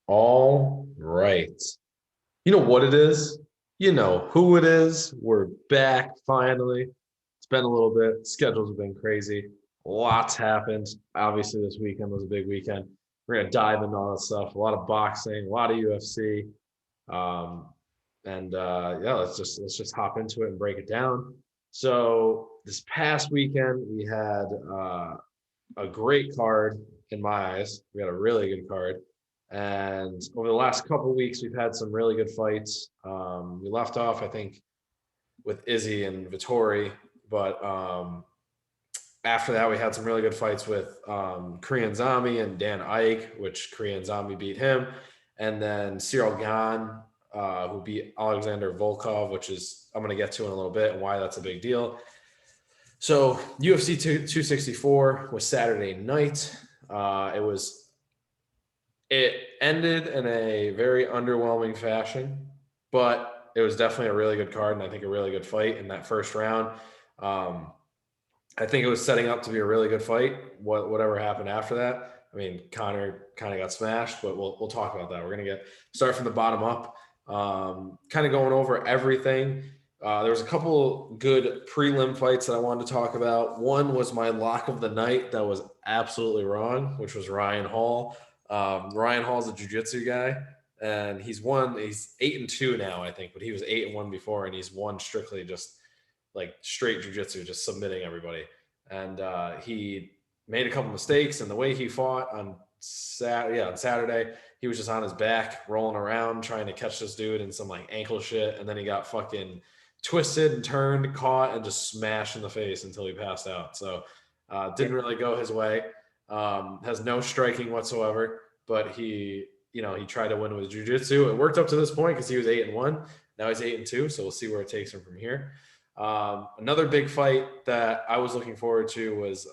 All right. You know what it is? You know who it is. We're back finally. It's been a little bit. Schedules have been crazy. Lots happened. Obviously, this weekend was a big weekend. We're gonna dive into all that stuff. A lot of boxing, a lot of UFC. Um, and yeah, let's just hop into it and break it down. So this past weekend we had a great card in my eyes. We had a really good card. And over the last couple of weeks, we've had some really good fights. We left off, I think, with Izzy and Vittori, but after that, we had some really good fights with Korean Zombie and Dan Ike, which Korean Zombie beat him, and then Cyril Gane, who beat Alexander Volkov, which is I'm going to get to in a little bit and why that's a big deal. So UFC 264 was Saturday night. It ended in a very underwhelming fashion, but it was definitely a really good card and I think a really good fight in that first round. Um, I think it was setting up to be a really good fight. Whatever happened after that, I mean, Conor kind of got smashed, but we'll talk about that. We're gonna get start from the bottom up, kind of going over everything. There was a couple good prelim fights that I wanted to talk about. One was my lock of the night that was absolutely wrong, which was Ryan Hall. Ryan Hall's a jiu-jitsu guy, and he's won. He's 8-2 now, I think, but he was 8-1 before, and he's won strictly just like straight jujitsu, just submitting everybody. And he made a couple mistakes, and the way he fought on Saturday, he was just on his back, rolling around, trying to catch this dude in some like ankle shit, and then he got fucking twisted and turned, caught, and just smashed in the face until he passed out. So didn't really go his way. Has no striking whatsoever, but he tried to win with jujitsu. It worked up to this point because he was 8-1. Now he's 8-2, so we'll see where it takes him from here. Another big fight that I was looking forward to was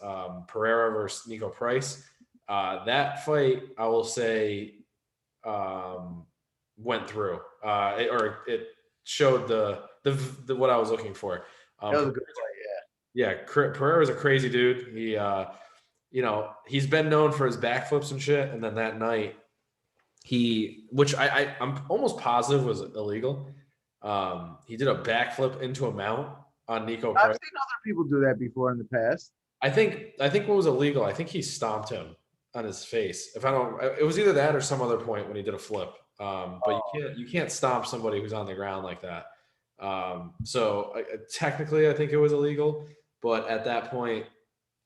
Pereira versus Nico Price. That fight, I will say, um, went through, it showed the what I was looking for. That was a good Pereira's fight. yeah, Pereira's a crazy dude. He's been known for his backflips and shit. And then that night, which I'm almost positive was illegal. He did a backflip into a mount on Nico I've Price. seen other people do that before in the past. I think what was illegal. I think he stomped him on his face. If I don't, it was either that or some other point when he did a flip. But you can't stomp somebody who's on the ground like that. So technically, I think it was illegal. But at that point,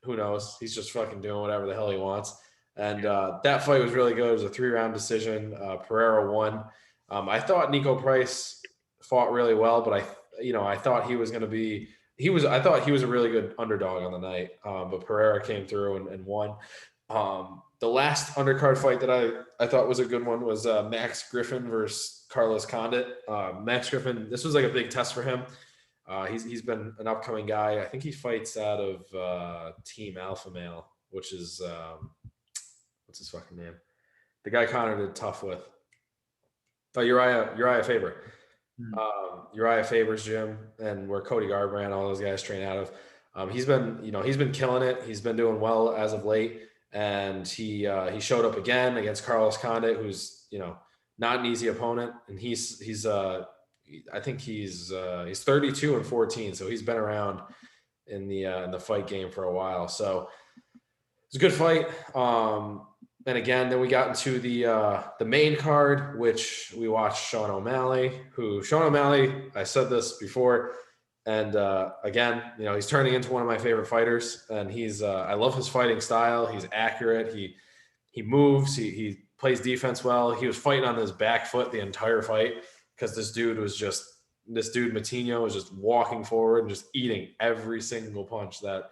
who knows? He's just fucking doing whatever the hell he wants. And that fight was really good. It was a 3-round decision. Pereira won. I thought Nico Price fought really well, but I thought he was going to be. I thought he was a really good underdog on the night, but Pereira came through and won. The last undercard fight that I thought was a good one was Max Griffin versus Carlos Condit. Max Griffin, this was like a big test for him. He's been an upcoming guy. I think he fights out of Team Alpha Male, which is what's his fucking name? The guy Connor did tough with. Oh, Uriah Faber. Hmm. Uriah Faber's gym and where Cody Garbrandt, all those guys train out of. He's been killing it. He's been doing well as of late, and he showed up again against Carlos Condit, who's not an easy opponent, and I think he's 32 and 14, so he's been around in the fight game for a while. So it's a good fight. And again, then we got into the main card, which we watched Sean O'Malley. I said this before, and again, he's turning into one of my favorite fighters. And I love his fighting style. He's accurate. He moves. He plays defense well. He was fighting on his back foot the entire fight because this dude Matinho was just walking forward and just eating every single punch that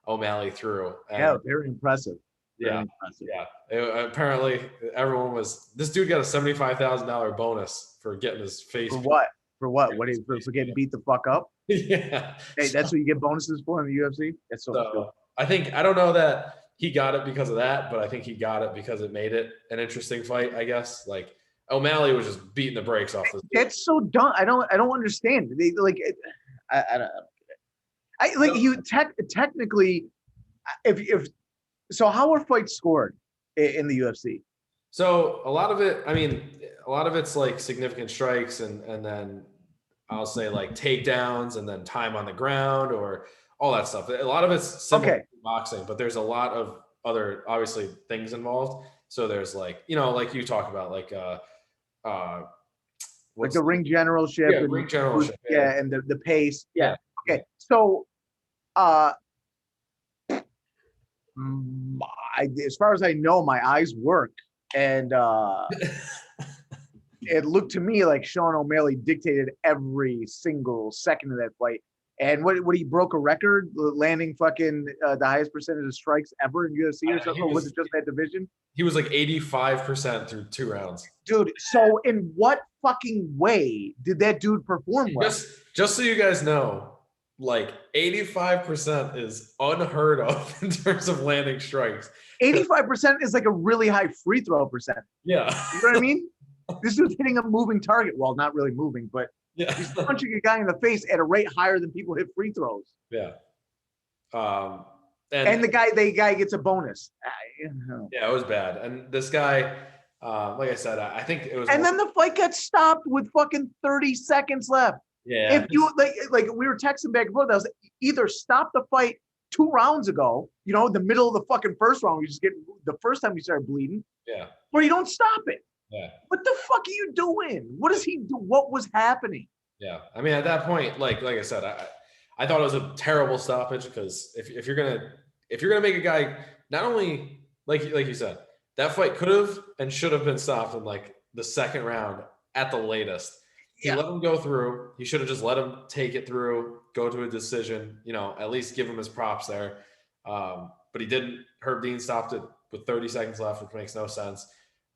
O'Malley threw. Yeah, And very impressive. Very yeah, impressive. yeah. Apparently, everyone was. This dude got a $75,000 bonus for getting his face. For what? For what? Getting What his is face for beat. getting beat the fuck up? Yeah. Hey, that's what you get bonuses for in the UFC. That's so stupid. So I don't know that he got it because of that, but I think he got it because it made it an interesting fight. I guess like O'Malley was just beating the brakes off this dude. That's so dumb. I don't understand. They like. I don't. I like you. Technically, if so, how are fights scored in the UFC? So a lot of it, I mean, a lot of it's like significant strikes and then I'll say like takedowns and then time on the ground or all that stuff. A lot of it's similar Okay, to boxing, but there's a lot of other obviously things involved. So there's like, like you talk about like uh like what's the ring generalship yeah, and ring generalship. Yeah. yeah, and the pace. Yeah. Yeah. Okay. So uh as far as I know, my eyes work, and it looked to me like Sean O'Malley dictated every single second of that fight. And what he broke a record, landing fucking the highest percentage of strikes ever in UFC or something, He or was was it just that division? he was like 85% through 2 rounds. Dude, so in what fucking way did that dude perform well? Just so you guys know, like 85% is unheard of in terms of landing strikes. 85% is like a really high free throw percentage. Yeah. You know what I mean? This dude's hitting a moving target. Well, not really moving, but Yeah. he's punching a guy in the face at a rate higher than people hit free throws. Yeah. Um, And and the guy gets a bonus. yeah, it was bad. And this guy, like I said, I think it was And one, then the fight got stopped with fucking 30 seconds left. yeah. If you like we were texting back and forth, I was like, either stop the fight 2 rounds ago, in the middle of the fucking first round, you just get the first time you started bleeding, Yeah. or you don't stop it. Yeah. What the fuck are you doing? What does he do? What was happening? Yeah. I mean, at that point, like I said, I thought it was a terrible stoppage because if you're gonna make a guy not only like you said, that fight could have and should have been stopped in like the second round at the latest. He Yeah. let him go through. He should have just let him take it through, go to a decision, at least give him his props there. But he didn't. Herb Dean stopped it with 30 seconds left, which makes no sense.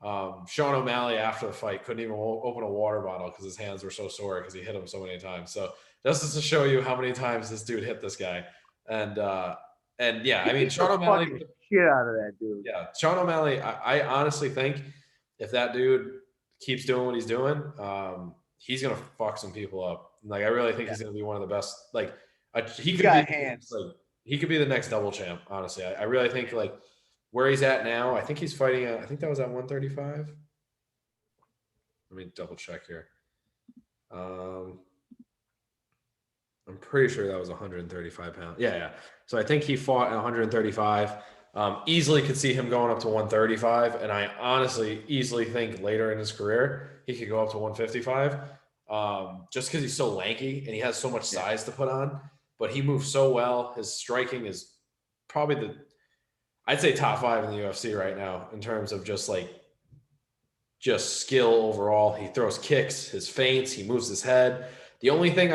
Sean O'Malley after the fight couldn't even open a water bottle because his hands were so sore because he hit him so many times. So just to show you how many times this dude hit this guy, and yeah, I mean Sean O'Malley, Shit out of that dude. yeah, Sean O'Malley. I honestly think if that dude keeps doing what he's doing, he's gonna fuck some people up. Like I really think he's gonna be one of the best. Like he could got be hands. like he could be the next double champ. Honestly, I really think like where he's at now. I think he's fighting at. I think that was at 135. Let me double check here. Um, I'm pretty sure that was 135 pounds. Yeah, yeah. So I think he fought at 135. Easily could see him going up to 135, and I honestly easily think later in his career he could go up to 155. Just because he's so lanky and he has so much size to put on, but he moves so well. His striking is probably I'd say top 5 in the UFC right now in terms of just skill overall. He throws kicks, his feints, he moves his head. The only thing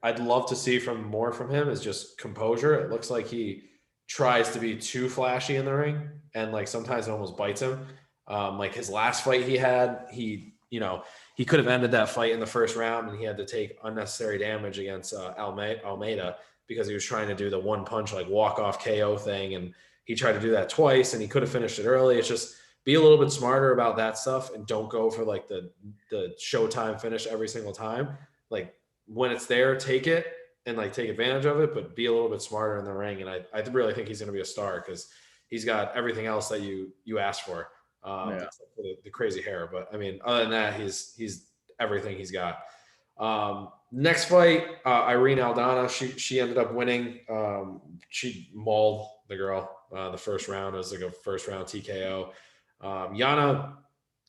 I'd love to see more from him is just composure. It looks like he tries to be too flashy in the ring, and like sometimes it almost bites him. Like his last fight he had, he could have ended that fight in the first round, and he had to take unnecessary damage against Almeida because he was trying to do the one punch like walk off KO thing, and he tried to do that twice, and he could have finished it early. It's just be a little bit smarter about that stuff and don't go for like the showtime finish every single time. Like when it's there, take it and like take advantage of it, but be a little bit smarter in the ring. And I really think he's going to be a star because he's got everything else that you asked for, except for the crazy hair. But I mean, other than that, he's everything he's got. Next fight, Irene Aldana. She ended up winning. She mauled the girl the first round. It was like a first round TKO. Yana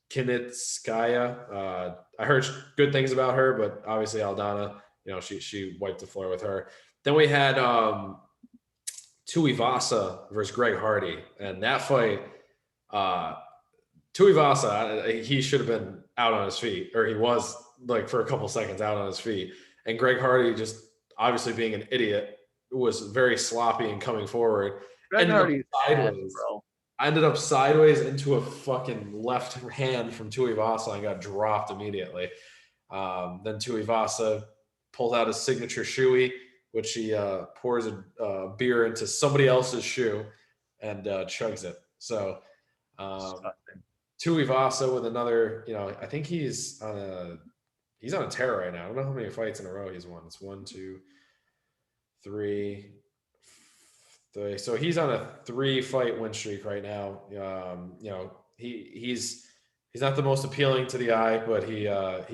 Kinitskaya. I heard good things about her, but obviously Aldana, she wiped the floor with her. Then we had Tuivasa versus Greg Hardy, and that fight, Tuivasa, he should have been out on his feet, or he was like for a couple seconds out on his feet, and Greg Hardy just obviously being an idiot was very sloppy and coming forward. Greg Ended up Hardy's sideways. bro. I ended up sideways into a fucking left hand from Tuivasa and got dropped immediately. Then Tuivasa pulled out his signature shoey, which he pours a beer into somebody else's shoe and chugs it. So Tuivasa with another, I think he's on a tear right now. I don't know how many fights in a row he's won. It's 1, 2, 3. So he's on a 3-fight win streak right now. He's He's not the most appealing to the eye, but he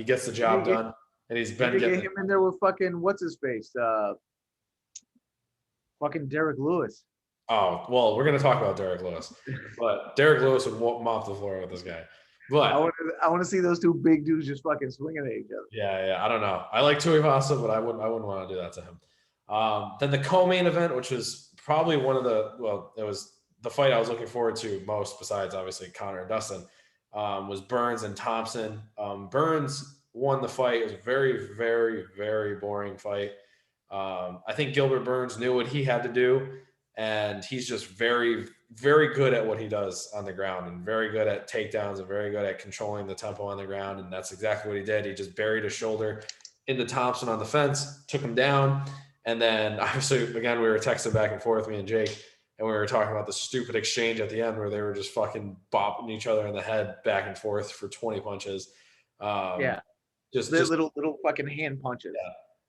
gets the You job could get done, and he's you been could get getting him in there with fucking what's his face, fucking Derek Lewis. Oh, well, we're going to talk about Derek Lewis, but Derek Lewis would mop the floor with this guy. I But want I want to see those two big dudes just fucking swinging at each other. yeah, I don't know. I like Tuivasa, but I wouldn't want to do that to him. Then the co-main event, which was probably one of it was the fight I was looking forward to most, besides obviously Conor and Dustin, was Burns and Thompson. Burns won the fight. It was a very, very, very boring fight. I think Gilbert Burns knew what he had to do, and he's just very, very good at what he does on the ground, and very good at takedowns, and very good at controlling the tempo on the ground. And that's exactly what he did. He just buried his shoulder into Thompson on the fence, took him down, and then obviously again we were texting back and forth, me and Jake, and we were talking about the stupid exchange at the end where they were just fucking bopping each other in the head back and forth for 20 punches. Yeah, Just little fucking hand punches.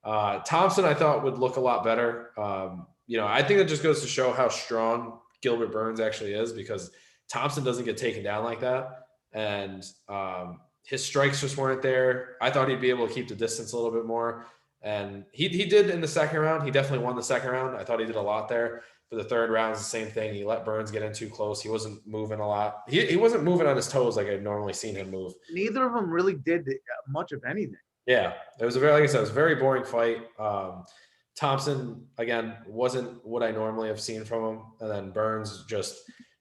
yeah. Thompson, I thought would look a lot better. I think it just goes to show how strong Gilbert Burns actually is, because Thompson doesn't get taken down like that, and his strikes just weren't there. I thought he'd be able to keep the distance a little bit more, and he did in the second round. He definitely won the second round. I thought he did a lot there. For the third round, it's the same thing. He let Burns get in too close. He wasn't moving a lot. He wasn't moving on his toes like I'd normally seen him move. Neither of them really did much of anything. Yeah, it was like I said, it was a very boring fight. Thompson again wasn't what I normally have seen from him, and then Burns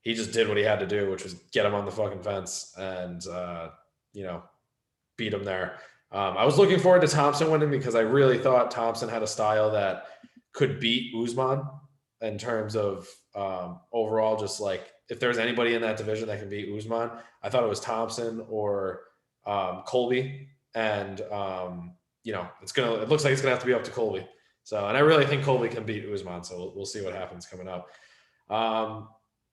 he just did what he had to do, which was get him on the fucking fence and beat him there. I was looking forward to Thompson winning because I really thought Thompson had a style that could beat Usman in terms of overall, just like if there's anybody in that division that can beat Usman, I thought it was Thompson or Colby. And it looks like it's gonna have to be up to Colby. So, and I really think Colby can beat Usman. So we'll see what happens coming up.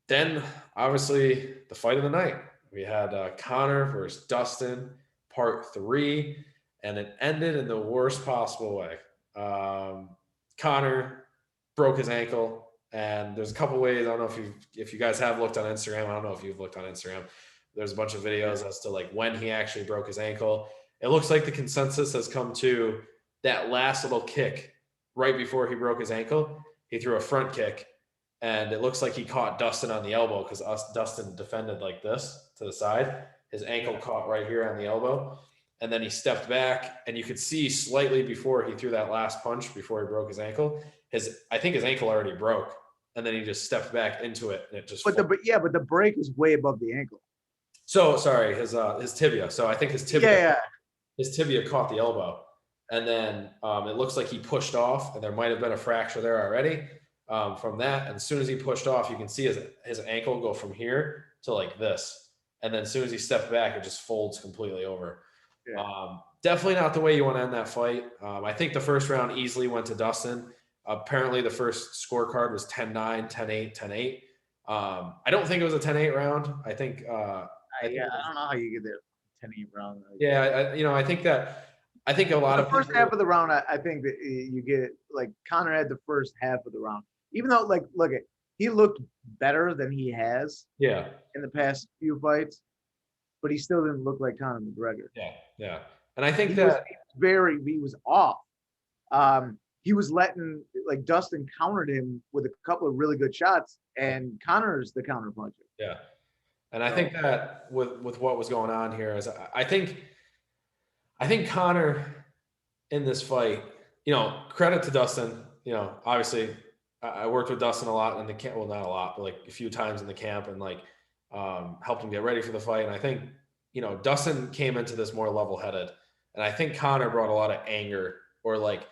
Then obviously the fight of the night, we had Conor versus Dustin, part 3, and it ended in the worst possible way. Conor broke his ankle, and there's a couple ways. I don't know if you guys have looked on Instagram. I don't know if you've looked on Instagram. There's a bunch of videos as to like when he actually broke his ankle. It looks like the consensus has come to that last little kick right before he broke his ankle. He threw a front kick, and it looks like he caught Dustin on the elbow because Dustin defended like this to the side. His ankle caught right here on the elbow, and then he stepped back, and you could see slightly before he threw that last punch before he broke his ankle. I think his ankle already broke, and then he just stepped back into it, and it just. But the break is way above the ankle. So sorry, his tibia. So I think his tibia. Yeah. His tibia caught the elbow, and then it looks like he pushed off, and there might have been a fracture there already from that. And as soon as he pushed off, you can see his ankle go from here to like this, and then as soon as he stepped back, it just folds completely over. Yeah. Definitely not the way you want to end that fight. I think the first round easily went to Dustin. Apparently, the first scorecard was 10-9, 10-8, 10-8. I don't think it was a 10-8 round. I think. I don't know how you get there. 10-8 round. Yeah, I think a lot of the first half of the round. I think that you get like Conor had the first half of the round, even though he looked better than he has. Yeah. In the past few fights, but he still didn't look like Conor McGregor. Yeah, and I think he was off. He was letting like Dustin countered him with a couple of really good shots, and Conor's the counter puncher. Yeah. And I think that with what was going on here is I think Conor in this fight, credit to Dustin, obviously I worked with Dustin a lot in the camp. Well, not a lot, but like a few times in the camp, and like helped him get ready for the fight. And I think, Dustin came into this more level-headed, and I think Conor brought a lot of anger or like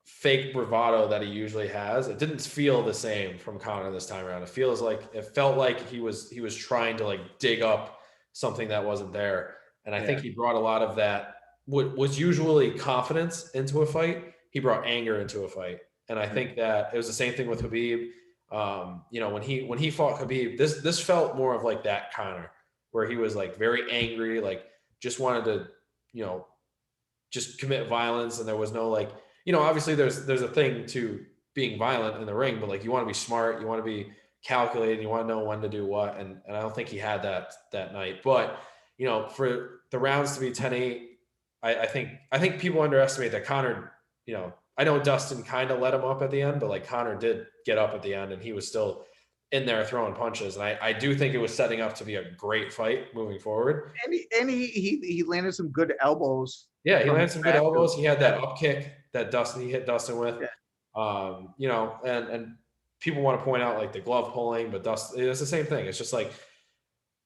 fake bravado that he usually has. It didn't feel the same from Conor this time around. It felt like he was trying to like dig up something that wasn't there. And I think he brought a lot of that, what was usually confidence into a fight. He brought anger into a fight. And I think that it was the same thing with Khabib. When he fought Khabib, this felt more of like that Conor, where he was like very angry, like just wanted to, just commit violence. And there was no like, obviously there's a thing to being violent in the ring, but like you want to be smart, you want to be calculated. You want to know when to do what, and I don't think he had that night. But for the rounds to be 10-8, I think people underestimate that Conor. I know Dustin kind of let him up at the end, but like Conor did get up at the end, and he was still in there throwing punches. And I do think it was setting up to be a great fight moving forward. And he landed some good elbows. Yeah, he landed some good elbows. He had that Yeah. up kick that he hit Dustin with. Yeah. And people want to point out like the glove pulling, but Dustin, it's the same thing. It's just like,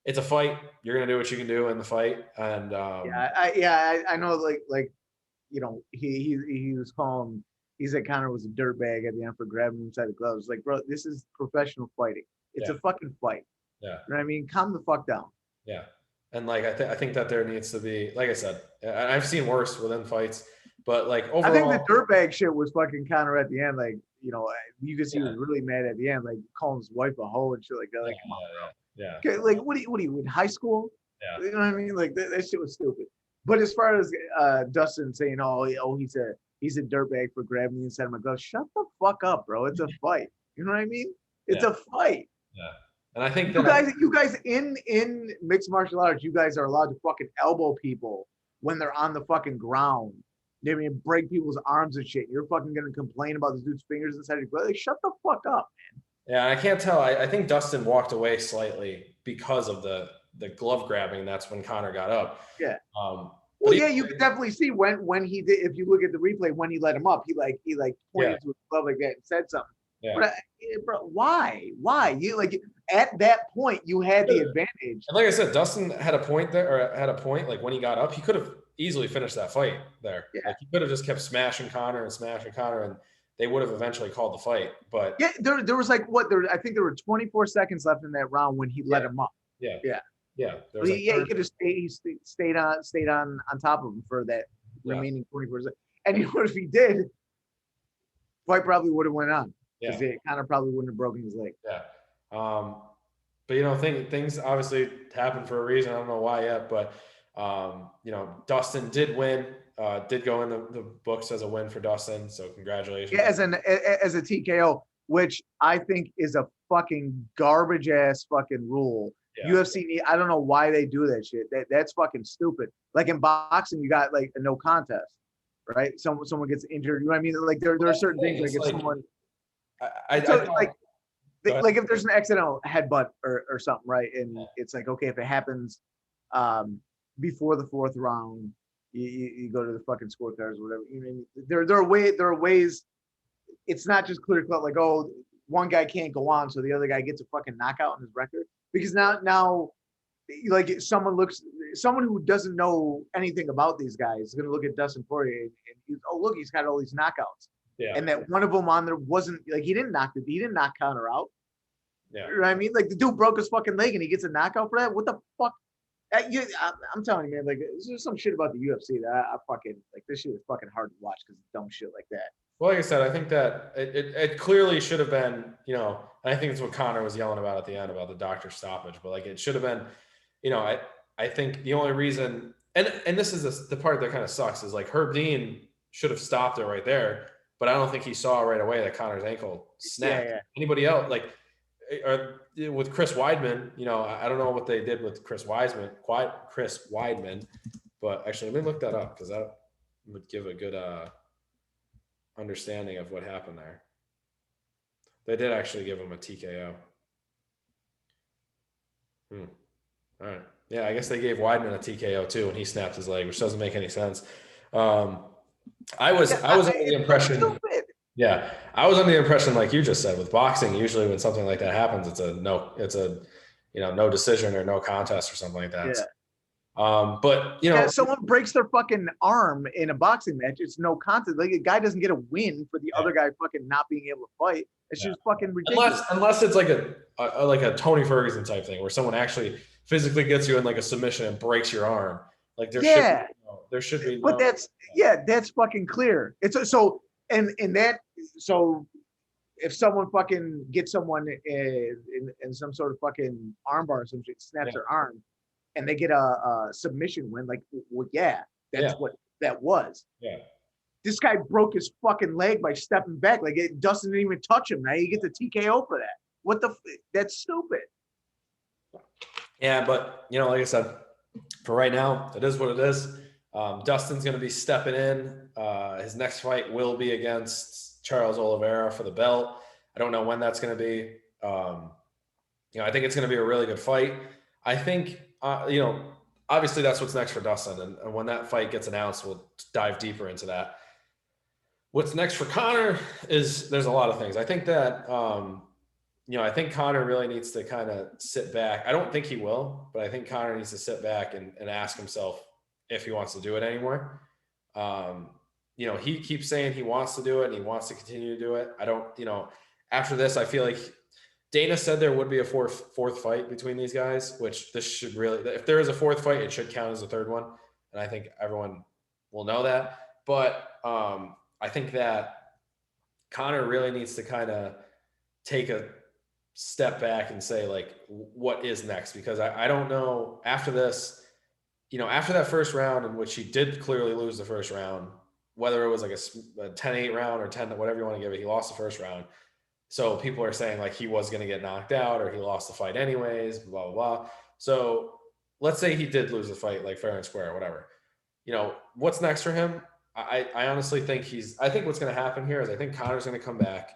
it's a fight. You're gonna do what you can do in the fight, and I know. He was calling. He said Conor was a dirtbag at the end for grabbing him inside the gloves. Like, bro, this is professional fighting. It's a fucking fight. Yeah. You know what I mean? Calm the fuck down. Yeah. And like I think that there needs to be, like I said, I've seen worse within fights, but like overall, I think the dirtbag shit was fucking Conor at the end. Like, you could see he was really mad at the end, like calling his wife a hoe and shit like that. Like, come on, bro. Yeah. Okay, like, what are you in high school? Yeah. You know what I mean? Like that shit was stupid. But as far as Dustin saying, he's a dirtbag for grabbing me inside of my glove, shut the fuck up, bro. It's a fight. You know what I mean? It's a fight. Yeah. And I think you guys in mixed martial arts, you guys are allowed to fucking elbow people when they're on the fucking ground. They mean break people's arms and shit. You're fucking gonna complain about this dude's fingers inside your glove. Like, shut the fuck up, man. Yeah, I can't tell. I think Dustin walked away slightly because of the glove grabbing. That's when Conor got up. Yeah. Well, yeah, you can definitely see when he did. If you look at the replay, when he let him up, he pointed to his glove like that and said something. Yeah. But bro, why? You like at that point you had the advantage. And like I said, Dustin had a point there, or had a point. Like when he got up, he could have easily finished that fight there. Yeah. Like he could have just kept smashing Conor, and they would have eventually called the fight. But yeah, there was like I think there were 24 seconds left in that round when he let him up. Yeah. He could have stayed on top of him for that remaining 24 seconds. And you know what, if he did, fight probably would have went on. Because Conor probably wouldn't have broken his leg. Yeah. But things obviously happen for a reason. I don't know why yet, but Dustin did win. Did go in the books as a win for Dustin. So congratulations. Yeah, as a TKO, which I think is a fucking garbage ass fucking rule. Yeah. UFC, I don't know why they do that shit. That's fucking stupid. Like in boxing, you got like a no contest, right? Someone gets injured. You know what I mean? Like there are certain things like if someone. Like if there's an accidental headbutt or something, right? And it's like, okay, if it happens before the fourth round, you go to the fucking scorecards or whatever. You know, there are ways. It's not just clear cut like, oh, one guy can't go on, so the other guy gets a fucking knockout in his record. Because now, like someone who doesn't know anything about these guys is gonna look at Dustin Poirier and look, he's got all these knockouts. Yeah. And that one of them on there wasn't like he didn't knock Conor out. Yeah. You know what I mean? Like the dude broke his fucking leg and he gets a knockout for that. What the fuck? I'm telling you, man. Like there's some shit about the UFC that I fucking like. This shit is fucking hard to watch because of dumb shit like that. Well, like I said, I think that it clearly should have been, I think it's what Conor was yelling about at the end about the doctor stoppage, but like it should have been, I think the only reason, and this is the part that kind of sucks is like Herb Dean should have stopped it right there. But I don't think he saw right away that Conor's ankle snapped. Yeah. Anybody else, like, or with Chris Weidman, I don't know what they did with Chris Weidman, but actually, let me look that up because that would give a good understanding of what happened there. They did actually give him a TKO. All right. Yeah, I guess they gave Weidman a TKO too, and he snapped his leg, which doesn't make any sense. I was under the impression. Yeah, I was under the impression, like you just said, with boxing, usually when something like that happens, it's a no decision or no contest or something like that. Yeah. But someone breaks their fucking arm in a boxing match, it's no contest. Like a guy doesn't get a win for the other guy fucking not being able to fight. It's just fucking ridiculous. Unless it's like a Tony Ferguson type thing where someone actually physically gets you in like a submission and breaks your arm. Like there should be. But that's fucking clear. It's so if someone fucking gets someone in some sort of fucking armbar or some shit, snaps their arm, and they get a submission win, like, well, that's what that was. Yeah. This guy broke his fucking leg by stepping back. Like Dustin didn't even touch him. Now he gets a TKO for that. What the? That's stupid. Yeah, but like I said, for right now, it is what it is. Dustin's going to be stepping in. His next fight will be against Charles Oliveira for the belt. I don't know when that's going to be. I think it's going to be a really good fight. I think, obviously that's what's next for Dustin. And when that fight gets announced, we'll dive deeper into that. What's next for Conor is there's a lot of things. I think that, I think Conor really needs to kind of sit back. I don't think he will, but I think Conor needs to sit back and ask himself if he wants to do it anymore. He keeps saying he wants to do it and he wants to continue to do it. I don't, after this, I feel like Dana said there would be a fourth fight between these guys, which this should really, if there is a fourth fight, it should count as a third one. And I think everyone will know that. But I think that Conor really needs to kind of take a step back and say, like, what is next? Because I don't know after this, after that first round in which he did clearly lose the first round, whether it was like a 10-8 round or 10, whatever you want to give it, he lost the first round. So people are saying like he was going to get knocked out or he lost the fight anyways, blah, blah, blah. So let's say he did lose the fight, like fair and square or whatever. What's next for him? I honestly think I think what's going to happen here is I think Conor's going to come back.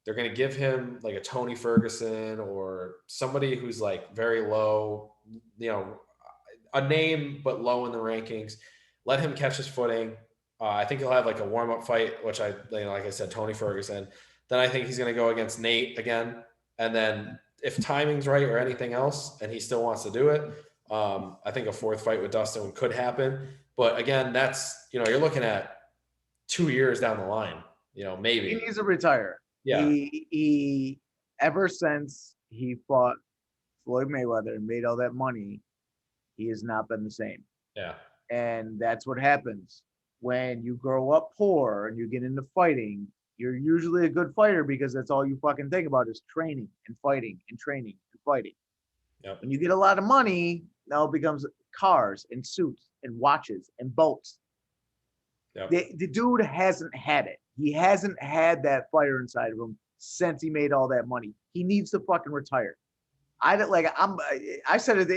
They're going to give him like a Tony Ferguson or somebody who's like very low, a name, but low in the rankings. Let him catch his footing. I think he'll have like a warm-up fight, which like I said, Tony Ferguson. Then I think he's going to go against Nate again. And then if timing's right or anything else, and he still wants to do it, I think a fourth fight with Dustin could happen. But again, that's, you're looking at 2 years down the line, maybe. He needs to retire. Yeah. He ever since he fought Floyd Mayweather and made all that money, he has not been the same. Yeah. And that's what happens when you grow up poor and you get into fighting. You're usually a good fighter because that's all you fucking think about is training and fighting and training and fighting. Yep. When you get a lot of money, now it becomes cars and suits and watches and boats. Yep. The dude hasn't had it. He hasn't had that fire inside of him since he made all that money. He needs to fucking retire. I said it,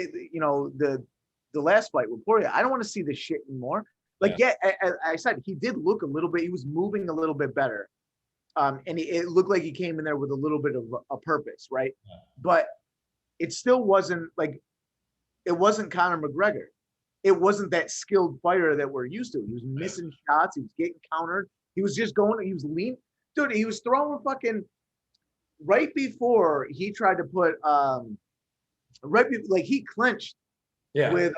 the last fight with Poirier, I don't want to see this shit anymore. Like, I said, he did look a little bit, he was moving a little bit better. And it looked like he came in there with a little bit of a purpose, right? Yeah. But it still wasn't like, it wasn't Conor McGregor. It wasn't that skilled fighter that we're used to. He was missing shots. He was getting countered. He was just going, he was lean. Dude, he was throwing fucking, right before he tried to put, he clinched with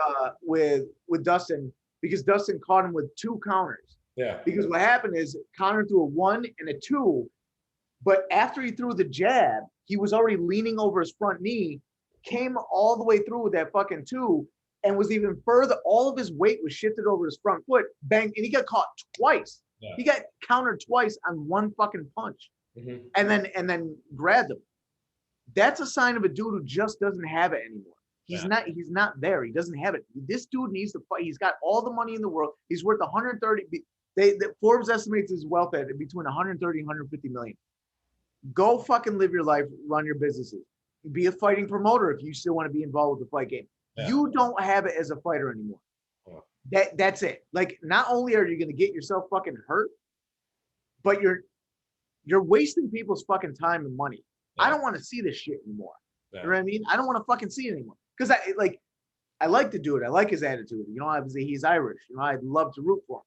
Dustin because Dustin caught him with 2 counters. Yeah. Because what happened is Conor threw a 1 and a 2, but after he threw the jab, he was already leaning over his front knee, came all the way through with that fucking 2, and was even further. All of his weight was shifted over his front foot, bang, and he got caught twice. Yeah. He got countered twice on 1 fucking punch, and then grabbed him. That's a sign of a dude who just doesn't have it anymore. He's not there. He doesn't have it. This dude needs to fight. He's got all the money in the world. He's worth 130. Forbes estimates his wealth at between 130 and 150 million. Go fucking live your life, run your businesses. Be a fighting promoter if you still want to be involved with the fight game. Yeah. You don't have it as a fighter anymore. Yeah. That's it. Like, not only are you going to get yourself fucking hurt, but you're wasting people's fucking time and money. Yeah. I don't want to see this shit anymore. Yeah. You know what I mean? I don't want to fucking see it anymore. Because I like to do it. I like his attitude. Obviously he's Irish. I'd love to root for him.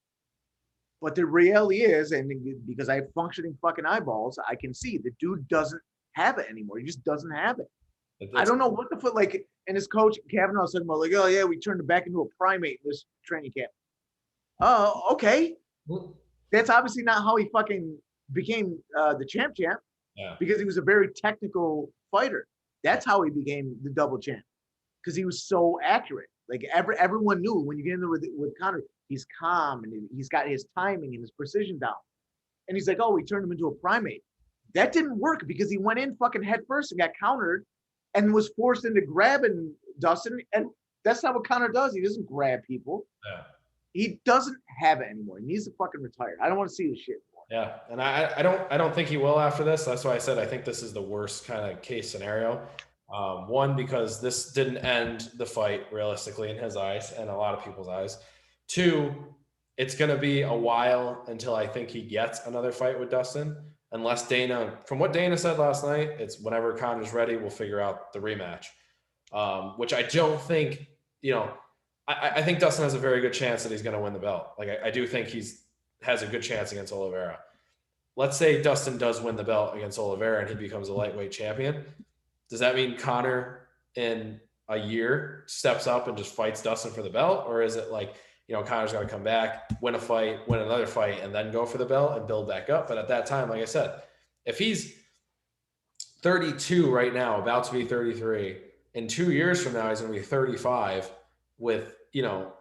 But the reality is, and because I have functioning fucking eyeballs, I can see the dude doesn't have it anymore. He just doesn't have it. I don't know what the fuck, like, and his coach, Kavanaugh, was talking about, like, oh, yeah, we turned him back into a primate in this training camp. Oh, okay. That's obviously not how he fucking became the champ. Yeah. Because he was a very technical fighter. That's how he became the double champ. Because he was so accurate. Like, everyone knew when you get in there with Conor, he's calm and he's got his timing and his precision down. And he's like, oh, we turned him into a primate. That didn't work because he went in fucking head first and got countered and was forced into grabbing Dustin. And that's not what Conor does. He doesn't grab people. Yeah. He doesn't have it anymore. He needs to fucking retire. I don't want to see this shit anymore. Yeah, and I don't think he will after this. That's why I said I think this is the worst kind of case scenario. One, because this didn't end the fight realistically in his eyes and a lot of people's eyes. Two, it's going to be a while until I think he gets another fight with Dustin, unless Dana, from what Dana said last night, it's whenever Connor's ready, we'll figure out the rematch. Which I don't think, you know, I think Dustin has a very good chance that he's going to win the belt. Like I do think has a good chance against Oliveira. Let's say Dustin does win the belt against Oliveira and he becomes a lightweight champion. Does that mean Conor in a year steps up and just fights Dustin for the belt? Or is it like, Conor's got to come back, win a fight, win another fight, and then go for the belt and build back up? But at that time, like I said, if he's 32 right now, about to be 33, in 2 years from now, he's going to be 35 with,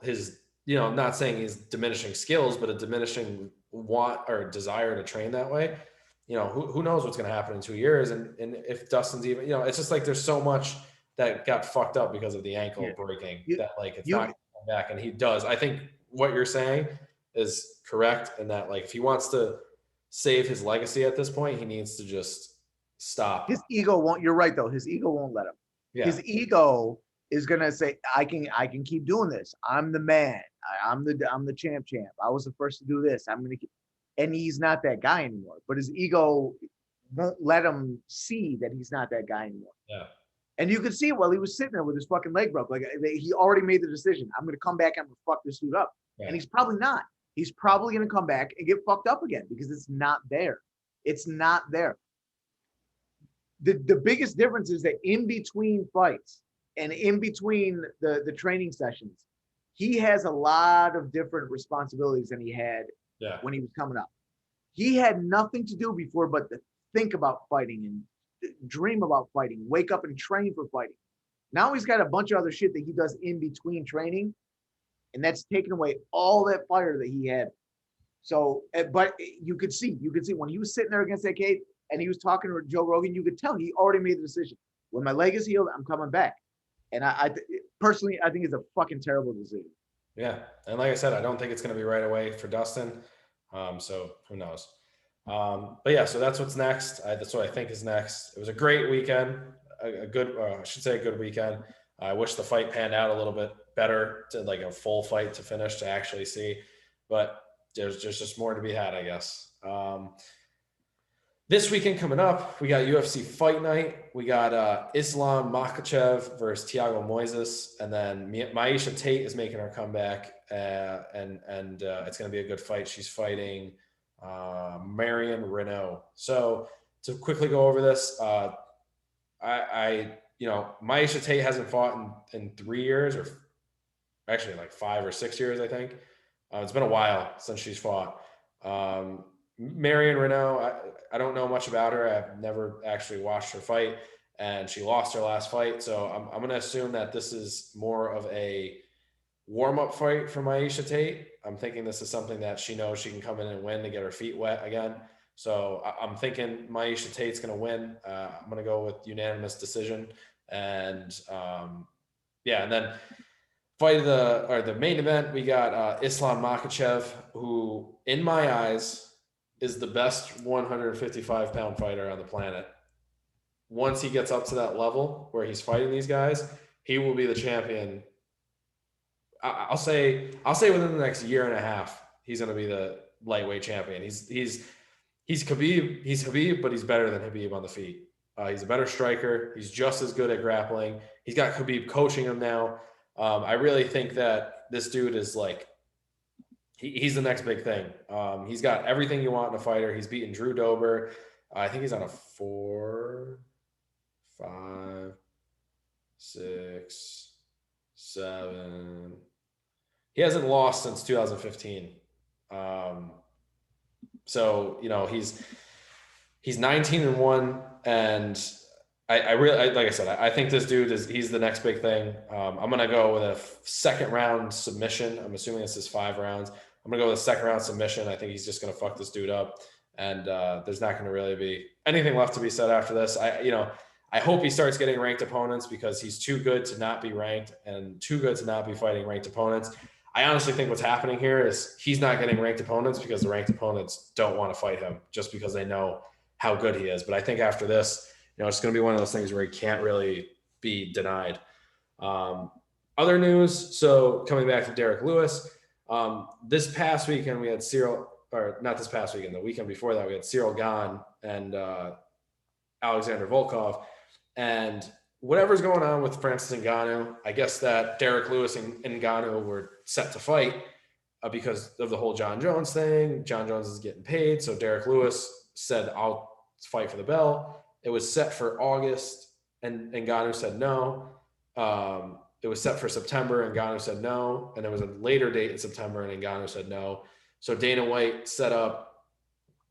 his, not saying he's diminishing skills, but a diminishing want or desire to train that way. Who knows what's going to happen in 2 years. And if Dustin's even, it's just like, there's so much that got fucked up because of the ankle breaking that like, it's not going to come back. And he does. I think what you're saying is correct. And that like, if he wants to save his legacy at this point, he needs to just stop. His ego won't. You're right though. His ego won't let him. Yeah. His ego is gonna say, "I can keep doing this. I'm the man. I'm the champ. I was the first to do this. I'm gonna keep." And he's not that guy anymore. But his ego won't let him see that he's not that guy anymore. Yeah. And you could see it while he was sitting there with his fucking leg broke. Like he already made the decision. I'm gonna come back. I'm gonna fuck this dude up. Yeah. And he's probably not. He's probably gonna come back and get fucked up again because it's not there. It's not there. The biggest difference is that in between fights and in between the training sessions, he has a lot of different responsibilities than he had when he was coming up. He had nothing to do before but to think about fighting and dream about fighting, wake up and train for fighting. Now he's got a bunch of other shit that he does in between training, and that's taken away all that fire that he had. So, but you could see when he was sitting there against that cage, and he was talking to Joe Rogan, you could tell he already made the decision. When my leg is healed, I'm coming back. And I personally, I think it's a fucking terrible decision. Yeah. And like I said, I don't think it's going to be right away for Dustin. So who knows? But yeah, so that's what's next. That's what I think is next. It was a great weekend, a good weekend. I wish the fight panned out a little bit better, to like a full fight to finish to actually see, but there's just more to be had, I guess. This weekend coming up, we got UFC Fight Night. We got Islam Makhachev versus Thiago Moises, and then Miesha Tate is making her comeback, and it's going to be a good fight. She's fighting Marion Renault. So to quickly go over this, Miesha Tate hasn't fought in 3 years, or actually like 5 or 6 years, I think. It's been a while since she's fought. Marion Renault, I don't know much about her. I've never actually watched her fight, and she lost her last fight. So I'm going to assume that this is more of a warm-up fight for Miesha Tate. I'm thinking this is something that she knows she can come in and win to get her feet wet again. So I'm thinking Miesha Tate's going to win. I'm going to go with unanimous decision. And and then fight of the main event, we got Islam Makhachev, who in my eyes is the best 155-pound fighter on the planet. Once he gets up to that level where he's fighting these guys, he will be the champion. I'll say within the next year and a half, he's going to be the lightweight champion. He's Khabib, but he's better than Khabib on the feet. He's a better striker. He's just as good at grappling. He's got Khabib coaching him now. I really think that this dude is like, he's the next big thing. He's got everything you want in a fighter. He's beaten Drew Dober. I think he's on a 4, 5, 6, 7. He hasn't lost since 2015. So, he's 19-1, and I really, like I said, I think this dude he's the next big thing. I'm going to go with a second round submission. I'm assuming this is 5 rounds. I'm going to go with a second round submission. I think he's just going to fuck this dude up. And there's not going to really be anything left to be said after this. I hope he starts getting ranked opponents, because he's too good to not be ranked and too good to not be fighting ranked opponents. I honestly think what's happening here is he's not getting ranked opponents because the ranked opponents don't want to fight him just because they know how good he is. But I think after this, it's going to be one of those things where he can't really be denied. Um, Other news. So coming back to Derek Lewis, this past weekend we had Cyril, or not this past weekend, the weekend before that we had Cyril Gahn and Alexander Volkov, and whatever's going on with Francis Ngannou, I guess that Derek Lewis and Ngannou were set to fight because of the whole John Jones thing. John Jones is getting paid, so Derek Lewis said, "I'll fight for the belt." It was set for August, and Ngannou said no. It was set for September, and Ngannou said no, and there was a later date in September, and Ngannou said no. So Dana White set up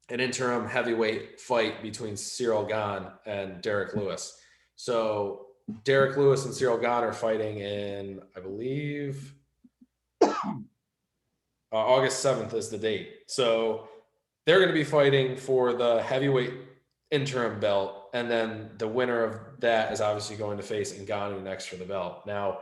an interim heavyweight fight between Cyril Gahn and Derek Lewis. So Derek Lewis and Cyril Gahn are fighting in, I believe, August 7th is the date. So they're going to be fighting for the heavyweight interim belt, and then the winner of that is obviously going to face Ngannou next for the belt. Now,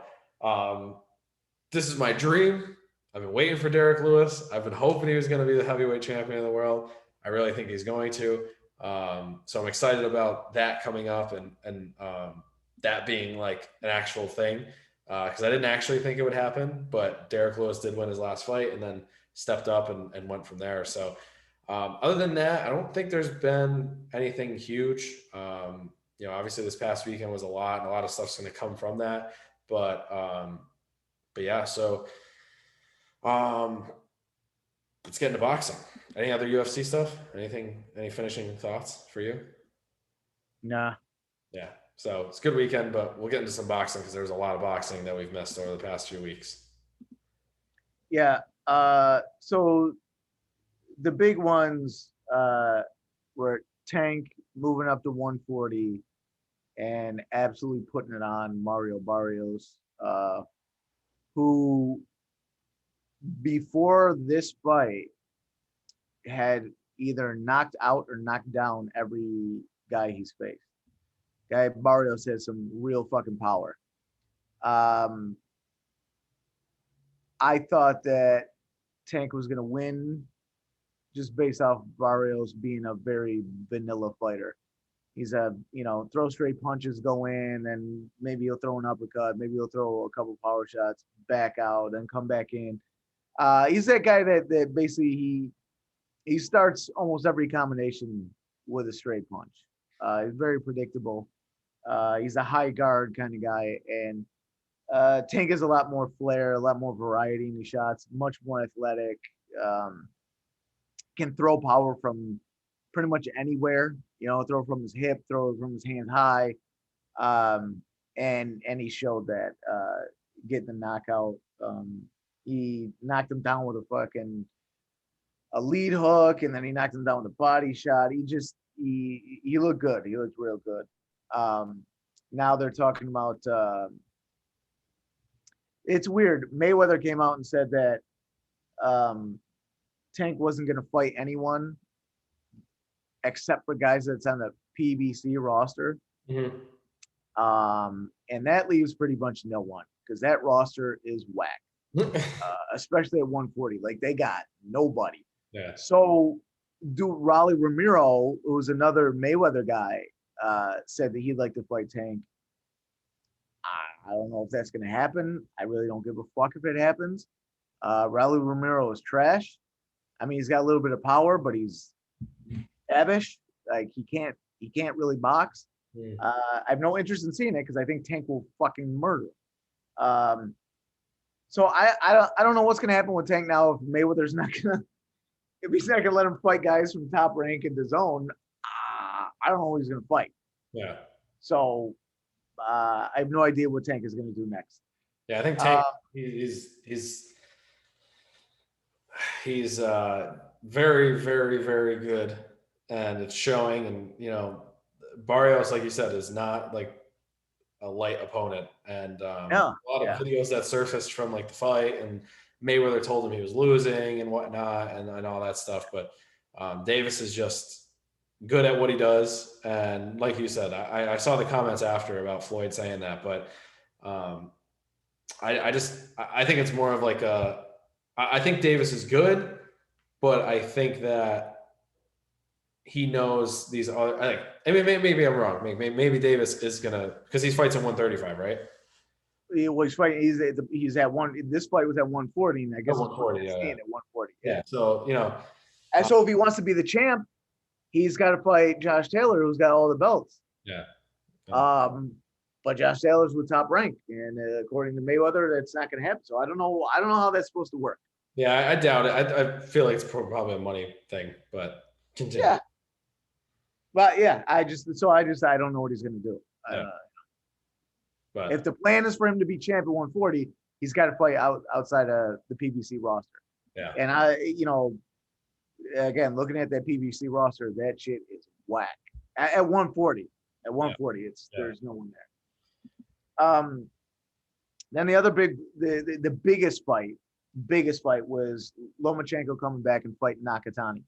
this is my dream. I've been waiting for Derek Lewis. I've been hoping he was going to be the heavyweight champion of the world. I really think he's going to. So I'm excited about that coming up and that being like an actual thing, because I didn't actually think it would happen, but Derek Lewis did win his last fight and then stepped up and went from there. So other than that, I don't think there's been anything huge. Obviously this past weekend was a lot, and a lot of stuff's going to come from that. But yeah, so let's get into boxing. Any other UFC stuff? Any finishing thoughts for you? Nah. Yeah. So it's a good weekend, but we'll get into some boxing because there's a lot of boxing that we've missed over the past few weeks. Yeah. So the big ones were Tank moving up to 140 and absolutely putting it on Mario Barrios, who before this fight had either knocked out or knocked down every guy he's faced. Guy Barrios has some real fucking power. I thought that Tank was going to win just based off Barrios being a very vanilla fighter. He's throw straight punches, go in, and maybe he'll throw an uppercut, maybe he'll throw a couple power shots, back out, then come back in. He's that guy that basically he starts almost every combination with a straight punch. He's very predictable. He's a high guard kind of guy, and Tank has a lot more flair, a lot more variety in the shots, much more athletic. Can throw power from pretty much anywhere. Throw from his hip, throw from his hand high, and he showed that getting the knockout. He knocked him down with a lead hook, and then he knocked him down with a body shot. He looked good. He looked real good. Now they're talking about it's weird. Mayweather came out and said that Tank wasn't going to fight anyone except for guys that's on the PBC roster. Mm-hmm. And that leaves pretty much no one because that roster is whack, especially at 140. Like they got nobody. Yeah. So Raleigh Ramiro, who's another Mayweather guy, said that he'd like to fight Tank. I don't know if that's going to happen. I really don't give a fuck if it happens. Raleigh Ramiro is trash. I mean, he's got a little bit of power, but he's abish. Like he can't really box. I have no interest in seeing it because I think Tank will fucking murder him. So I don't know what's gonna happen with Tank now if Mayweather's not gonna if he's not gonna let him fight guys from Top Rank in the zone. I don't know who he's gonna fight. Yeah. So I have no idea what Tank is gonna do next. Yeah, I think Tank he's very, very, very good, and it's showing. And Barrios, like you said, is not like a light opponent, and a lot of videos that surfaced from like the fight, and Mayweather told him he was losing and whatnot, and all that stuff. But Davis is just good at what he does, and like you said, I saw the comments after about Floyd saying that, but I think it's more of like I think Davis is good, but I think that he knows these other. I mean, maybe I'm wrong. Maybe Davis is gonna because he fights at 135, right? He was fighting. He's at one. This fight was at 140, and I At guess it's 140, yeah, staying at 140. Yeah. yeah. So And uh, so if he wants to be the champ, he's got to fight Josh Taylor, who's got all the belts. yeah, yeah. Um, but Josh Taylor's with top rank, and according to Mayweather, that's not going to happen. So I don't know. I don't know how that's supposed to work. Yeah, I doubt it. I feel like it's probably a money thing, but continue. Yeah, but yeah, I don't know what he's going to do. Yeah, If but the plan is for him to be champ at 140, he's got to fight outside of the PBC roster. yeah, And again, looking at that PBC roster, that shit is whack. At 140, yeah. there's no one there. Then the other the biggest fight was Lomachenko coming back and fighting Nakatani.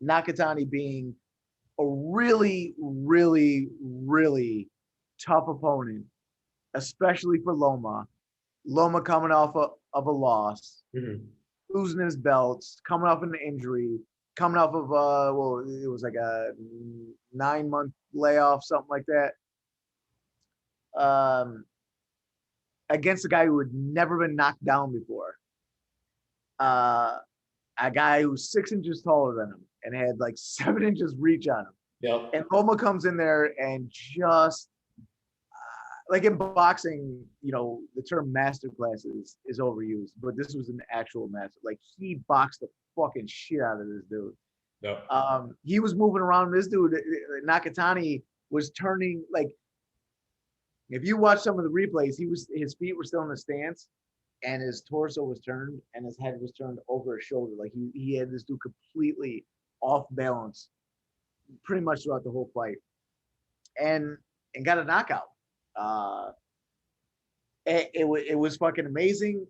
Nakatani being a really, really, really tough opponent, especially for Loma. Loma coming off of a loss, losing his belts, coming off an injury, coming off of it was like a 9-month layoff, something like that. Against a guy who had never been knocked down before. A guy who's 6 inches taller than him and had like 7 inches reach on him. Yep. And Loma comes in there and just like in boxing, the term masterclass is overused, but this was an actual master. Like he boxed the fucking shit out of this dude. Yep. He was moving around. This dude, Nakatani, was turning like. If you watch some of the replays, his feet were still in the stance, and his torso was turned, and his head was turned over his shoulder. Like he had this dude completely off balance, pretty much throughout the whole fight, and got a knockout. It was fucking amazing.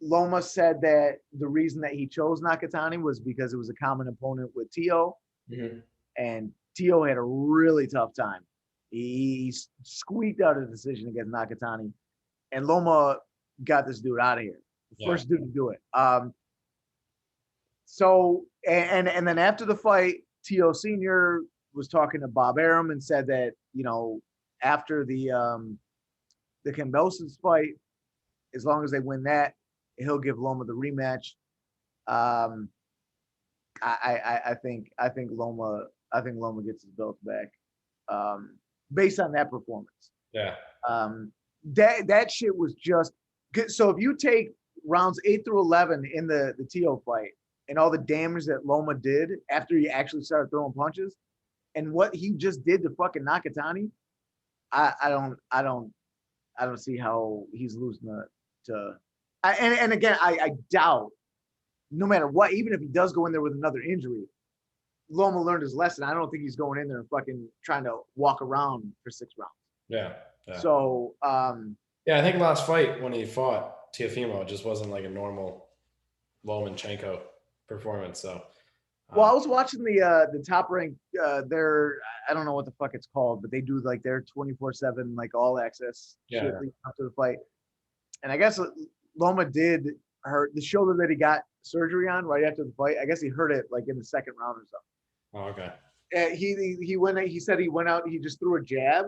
Loma said that the reason that he chose Nakatani was because it was a common opponent with Tio, and Tio had a really tough time. He squeaked out a decision against Nakatani, and Loma got this dude out of here. First dude to do it. So and then after the fight, Tio Senior was talking to Bob Arum and said that after the Cambosis fight, as long as they win that, he'll give Loma the rematch. I think Loma gets his belt back. Based on that performance. Yeah. That shit was just good. So if you take rounds 8 through 11 in the Tio fight and all the damage that Loma did after he actually started throwing punches and what he just did to fucking Nakatani, I don't see how he's losing and again, I doubt no matter what, even if he does go in there with another injury, Loma learned his lesson. I don't think he's going in there and fucking trying to walk around for 6 rounds. Yeah. So, I think last fight when he fought Teofimo, it just wasn't like a normal Lomachenko performance. So, well, I was watching the Top Rank. I don't know what the fuck it's called, but they do like their 24/7 like all access shit leading up to the fight. And I guess Loma did hurt the shoulder that he got surgery on right after the fight. I guess he hurt it like in the second round or something. Oh, okay. He said he went out, he just threw a jab.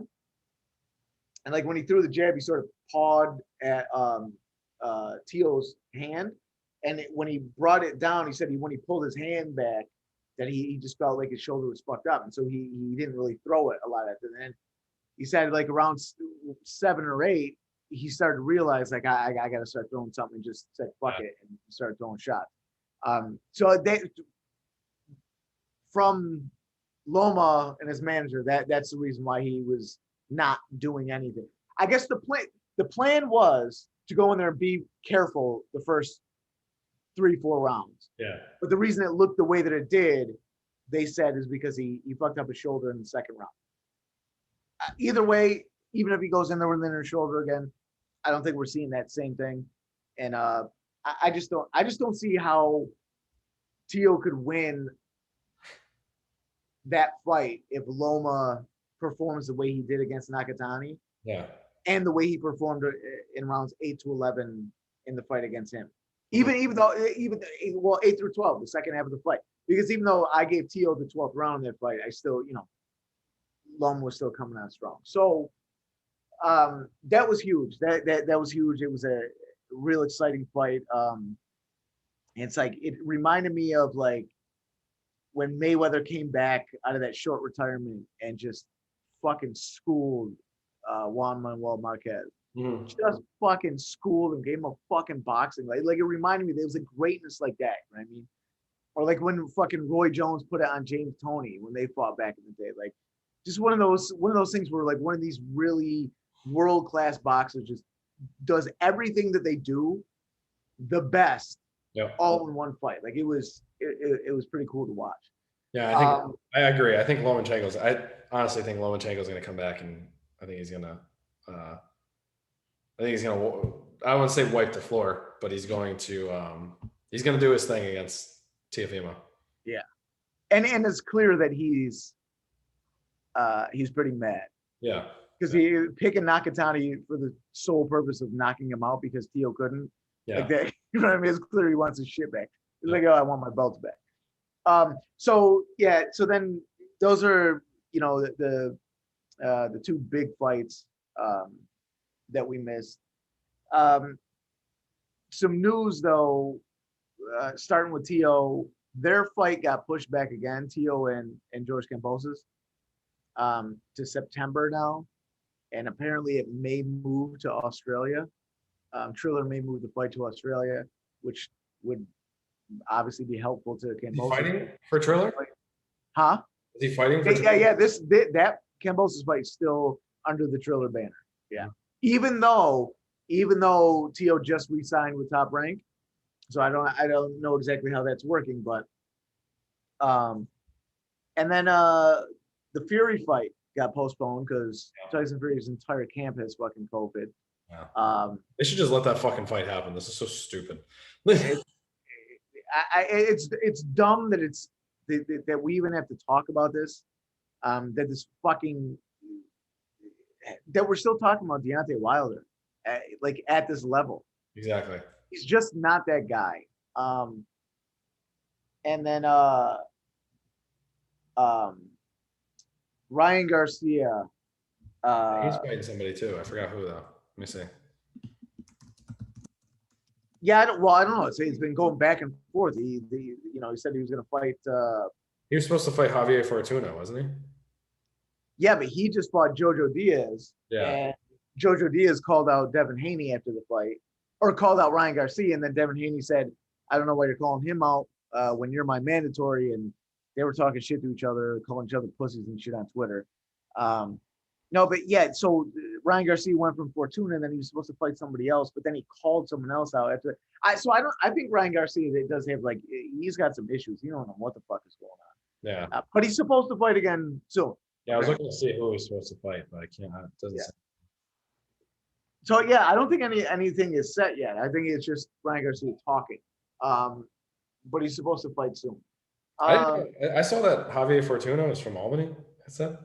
And like when he threw the jab, he sort of pawed at Tio's hand. And when he brought it down, he said when he pulled his hand back, that he just felt like his shoulder was fucked up. And so he didn't really throw it a lot after that. And he said like around 7 or 8, he started to realize like I got to start throwing something. Just said fuck it and started throwing shots. So from Loma and his manager, that's the reason why he was not doing anything. I guess the plan was to go in there and be careful the first 3-4 rounds. Yeah. But the reason it looked the way that it did, they said, is because he fucked up his shoulder in the second round. Either way, even if he goes in there with his shoulder again, I don't think we're seeing that same thing. And I just don't see how Tio could win that fight if Loma performs the way he did against Nakatani. Yeah. And the way he performed in rounds 8 to 11 in the fight against him. Even though well 8 through 12, the second half of the fight, because even though I gave Tio the 12th round in that fight, I still Lum was still coming out strong. So that was huge. That was huge. It was a real exciting fight. It's like it reminded me of like when Mayweather came back out of that short retirement and just fucking schooled Juan Manuel Marquez. Mm-hmm. Just fucking schooled and gave him a fucking boxing. Like it reminded me there was a greatness like that. You know what I mean? Or like when fucking Roy Jones put it on James Toney when they fought back in the day. Like just one of those things where like one of these really world-class boxers just does everything that they do the best all in one fight. Like it was pretty cool to watch. Yeah, I agree. I honestly think Lomachenko's going to come back, and I think he's going to I wouldn't say wipe the floor, but he's going to do his thing against Teofimo. Yeah. And it's clear that he's pretty mad. Yeah. Because he picking Nakatani for the sole purpose of knocking him out because Tio couldn't. Yeah. Like that, you know what I mean? It's clear he wants his shit back. He's like, oh, I want my belts back. So then those are, the two big fights that we missed. Some news though, starting with Tio, their fight got pushed back again, Tio and George Kambosos, to September now. And apparently it may move to Australia. Triller may move the fight to Australia, which would obviously be helpful to Kambosos. Is he fighting for Triller? Huh? Is he fighting for Triller? Yeah. That Kambosos fight is still under the Triller banner. Yeah. Even though Tio just re-signed with Top Rank, so I don't know exactly how that's working, but and then the Fury fight got postponed because Tyson Fury's entire camp has fucking COVID. Yeah. They should just let that fucking fight happen. This is so stupid. It's dumb that we even have to talk about this. That this fucking that we're still talking about Deontay Wilder, like at this level. Exactly. He's just not that guy. And then Ryan Garcia. He's fighting somebody too. I forgot who though. Let me see. Yeah, I don't know. It's been going back and forth. He said he was going to fight. He was supposed to fight Javier Fortuna, wasn't he? Yeah, but he just fought Jojo Diaz. Yeah. And Jojo Diaz called out Devin Haney after the fight, or called out Ryan Garcia, and then Devin Haney said, "I don't know why you're calling him out when you're my mandatory." And they were talking shit to each other, calling each other pussies and shit on Twitter. No, but yeah, so Ryan Garcia went from Fortuna, and then he was supposed to fight somebody else, but then he called someone else out after. I think Ryan Garcia does have he's got some issues. You don't know what the fuck is going on. Yeah. But he's supposed to fight again soon. Yeah, I was looking to see who he's supposed to fight, but I can't. It doesn't. Yeah. So yeah, I don't think anything is set yet. I think it's just Ryan Garcia talking. But he's supposed to fight soon. I saw that Javier Fortuna is from Albany. Is that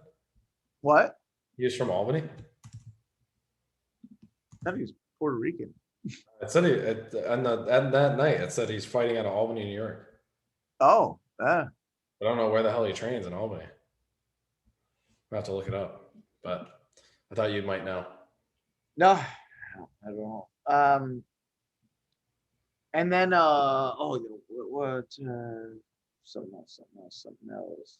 what? He was from Albany. I thought he was Puerto Rican. It said that night. It said he's fighting out of Albany, New York. Oh, I don't know where the hell he trains in Albany. I'll have to look it up, but I thought you might know. No, I don't know. And then what? Something else.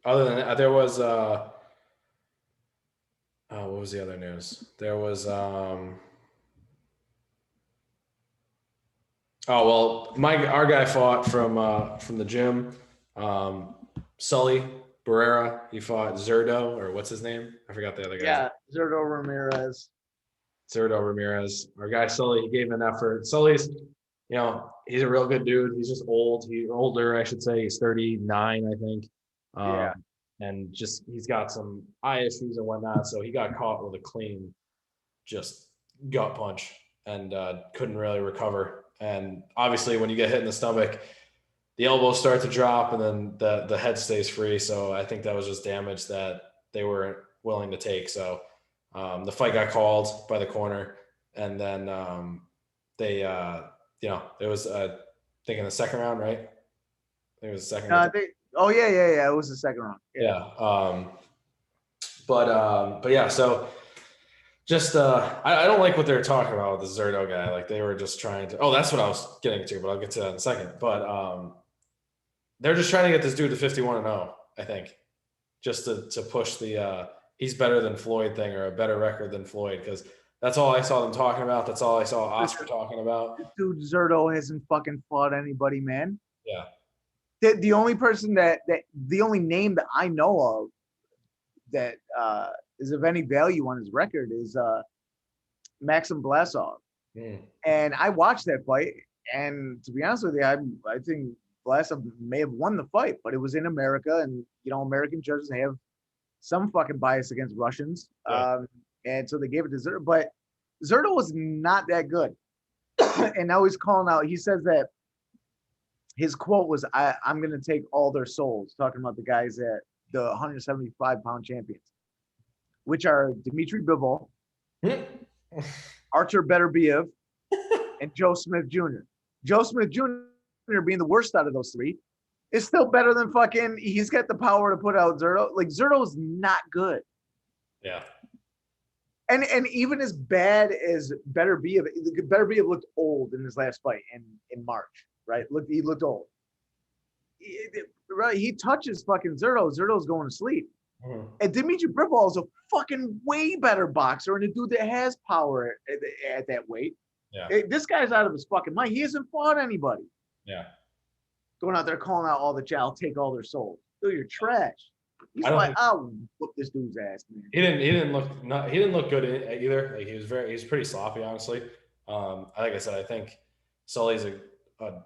Other than that, there was what was the other news? There was our guy fought from the gym. Sully Barrera, he fought Zurdo, or what's his name? I forgot the other guy. Yeah, Zurdo Ramirez. Our guy Sully, he gave an effort. Sully's, he's a real good dude. He's just old. He's older, I should say. He's 39, I think. Yeah. And just he's got some eye issues and whatnot. So he got caught with a clean, just gut punch and couldn't really recover. And obviously, when you get hit in the stomach, the elbows start to drop, and then the head stays free. So I think that was just damage that they weren't willing to take. So the fight got called by the corner, and then they it was I think in the second round, right? I think it was the second. Oh yeah. It was the second round. Yeah. But yeah, so just I don't like what they were talking about with the Zerto guy. Like they were just trying to. Oh, that's what I was getting to, but I'll get to that in a second. But they're just trying to get this dude to 51-0. I think just to push the he's better than Floyd thing or a better record than Floyd because that's all I saw them talking about. That's all I saw Oscar talking about. Dude, Zerto hasn't fucking fought anybody, man. Yeah. The only person that the only name that I know of that is of any value on his record is Maxim Blasov. And I watched that fight, and to be honest with you, I think Blasov may have won the fight, but it was in America, and American judges have some fucking bias against Russians, and so they gave it to Zerto. But Zerto was not that good, and now he's calling out. He says that his quote was, "I'm going to take all their souls," talking about the guys that the 175-pound champions, which are Dmitry Bivol, Artur Beterbiev, and Joe Smith Jr. Joe Smith Jr. being the worst out of those three is still better than fucking. He's got the power to put out Zerto. Like Zerto's not good. Yeah. And even as bad as Beterbiev looked old in his last fight in March, right? He looked old. He touches fucking Zerto. Zerto's going to sleep. And Dmitry Bivol is a fucking way better boxer and a dude that has power at that weight. Yeah. This guy's out of his fucking mind. He hasn't fought anybody. Yeah. Going out there calling out all the I'll take all their souls. Dude, you're trash. He's like, I'll whoop this dude's ass, man. He didn't look good either. Like he was pretty sloppy, honestly. Like I said, I think Sully's a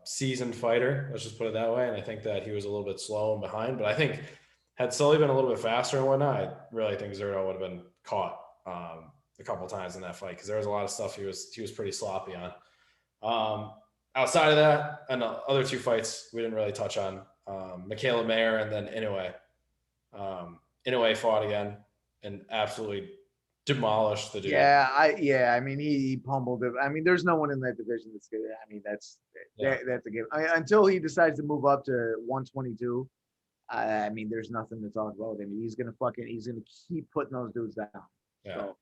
seasoned fighter. Let's just put it that way. And I think that he was a little bit slow and behind. But I think had Sully been a little bit faster and whatnot, I really think Zerto would have been caught a couple of times in that fight because there was a lot of stuff he was pretty sloppy on. Outside of that, and the other two fights we didn't really touch on. Michaela Mayer and then Inoue. Inoue fought again and absolutely demolished the dude. I mean, he pummeled it. I mean, there's no one in that division that's good. I mean, that's a game. Until he decides to move up to 122. I mean, there's nothing to talk about. I mean, he's gonna keep putting those dudes down. Yeah.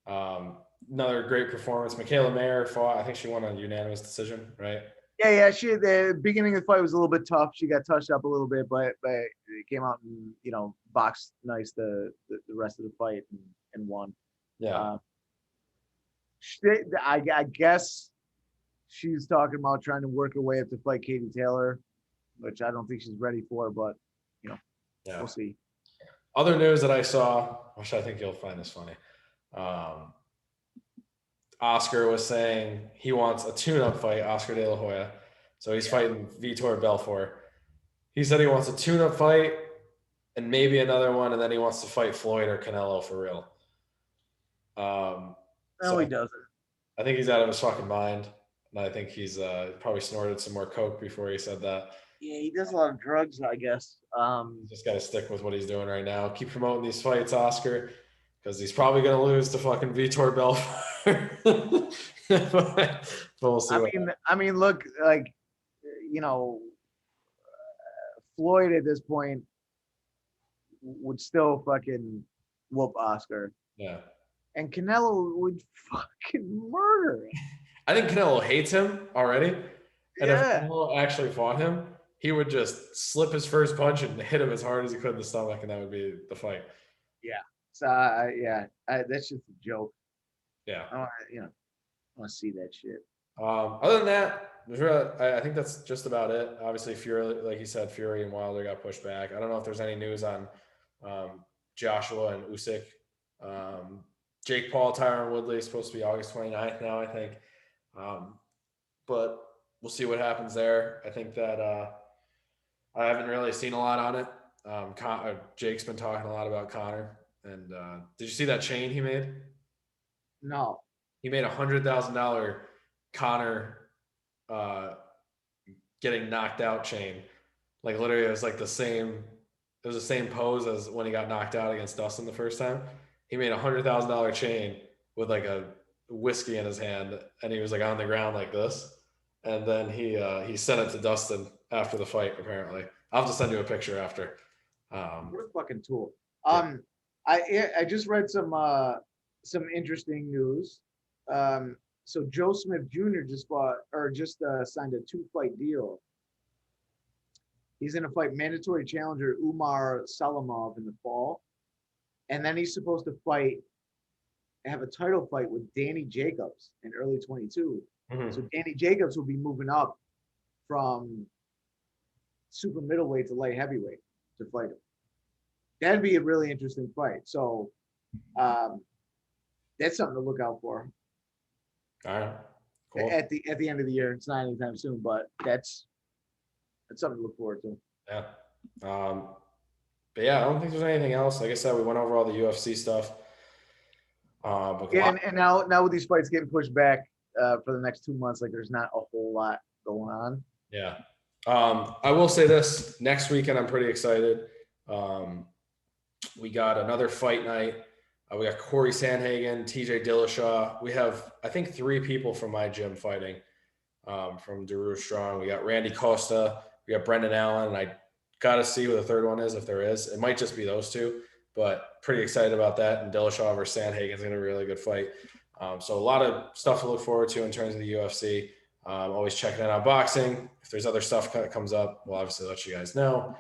So. Another great performance. Michaela Mayer fought. I think she won a unanimous decision, right? Yeah. She the beginning of the fight was a little bit tough. She got touched up a little bit, but it came out and boxed nice the rest of the fight and won. Yeah. I guess she's talking about trying to work her way up to fight Katie Taylor, which I don't think she's ready for, but we'll see. Other news that I saw, which I think you'll find this funny. Oscar was saying he wants a tune-up fight, Oscar De La Hoya. So he's fighting Vitor Belfort. He said he wants a tune-up fight and maybe another one, and then he wants to fight Floyd or Canelo for real. No, he doesn't. I think he's out of his fucking mind. And I think he's probably snorted some more coke before he said that. Yeah, he does a lot of drugs, I guess. Just got to stick with what he's doing right now. Keep promoting these fights, Oscar, because he's probably going to lose to fucking Vitor Belfort. But we'll see. I mean, look, like, Floyd at this point would still fucking whoop Oscar. Yeah. And Canelo would fucking murder him. I think Canelo hates him already. And if Canelo actually fought him, he would just slip his first punch and hit him as hard as he could in the stomach, and that would be the fight. Yeah. So, that's just a joke. Yeah. I want to see that shit. Other than that, I think that's just about it. Obviously, Fury, like you said, Fury and Wilder got pushed back. I don't know if there's any news on Joshua and Usyk. Jake Paul, Tyron Woodley is supposed to be August 29th now, I think. But we'll see what happens there. I think that I haven't really seen a lot on it. Jake's been talking a lot about Conor. And did you see that chain he made? No. He made $100,000 Conor getting knocked out chain Like literally, it was like the same. It was the same pose as when he got knocked out against Dustin the first time. He made $100,000 chain with like a whiskey in his hand, and he was like on the ground like this. And then he sent it to Dustin after the fight. Apparently, I'll have to send you a picture after. What a fucking tool. Yeah. I just read some interesting news. So Joe Smith Jr. just fought or just signed a 2-fight deal. He's going to fight mandatory challenger Umar Salamov in the fall, and then he's supposed to have a title fight with Danny Jacobs in early 22. Mhm. So Danny Jacobs will be moving up from super middleweight to light heavyweight to fight him. That'd be a really interesting fight. So that's something to look out for. All right. Cool. At the end of the year. It's not anytime soon, but that's something to look forward to. Yeah. But yeah, I don't think there's anything else. Like I said, we went over all the UFC stuff. Yeah, and now with these fights getting pushed back for the next 2 months, like there's not a whole lot going on. Yeah. I will say this next weekend, I'm pretty excited. We got another fight night. We got Corey Sandhagen, TJ Dillashaw. We have, I think, 3 people from my gym fighting from Daru Strong. We got Randy Costa. We got Brendan Allen. And I got to see who the third one is, if there is. It might just be those 2, but pretty excited about that. And Dillashaw versus Sandhagen is going to be a really good fight. So a lot of stuff to look forward to in terms of the UFC. Always checking in on boxing. If there's other stuff that comes up, we'll obviously let you guys know.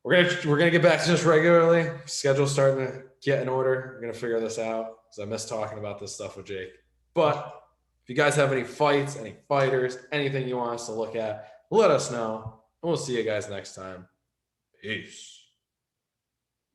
We're gonna get back to just regularly. Schedule's starting to get in order. We're gonna figure this out because I miss talking about this stuff with Jake. But if you guys have any fights, any fighters, anything you want us to look at, let us know. And we'll see you guys next time. Peace.